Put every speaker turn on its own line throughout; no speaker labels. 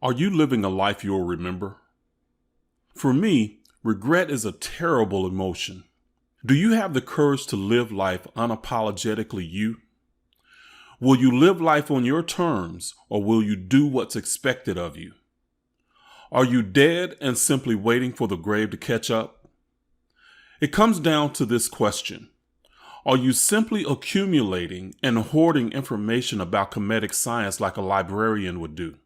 Are you living a life you'll remember? For me, regret is a terrible emotion. Do you have the courage to live life unapologetically you? Will you live life on your terms, or will you do what's expected of you? Are you dead and simply waiting for the grave to catch up? It comes down to this question. Are you simply accumulating and hoarding information about Kemetic Science like a librarian would do?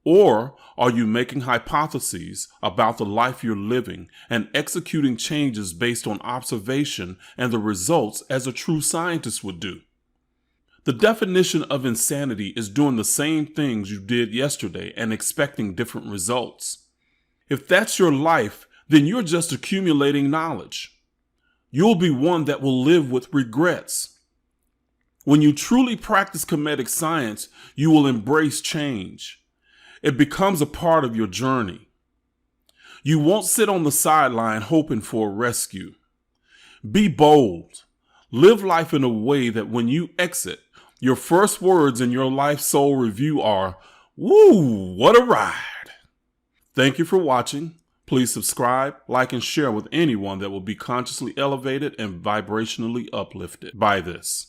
Or are you making hypotheses about the life you're living and executing changes based on observation and the results as a true scientist would do? The definition of insanity is doing the same things you did yesterday and expecting different results. If that's your life, then you're just accumulating knowledge. You'll be one that will live with regrets. When you truly practice Kemetic Science, you will embrace change. It becomes a part of your journey. You won't sit on the sideline hoping for a rescue. Be bold. Live life in a way that when you exit, your first words in your life soul review are, "Woo, what a ride." Thank you for watching. Please subscribe, like, and share with anyone that will be consciously elevated and vibrationally uplifted by this.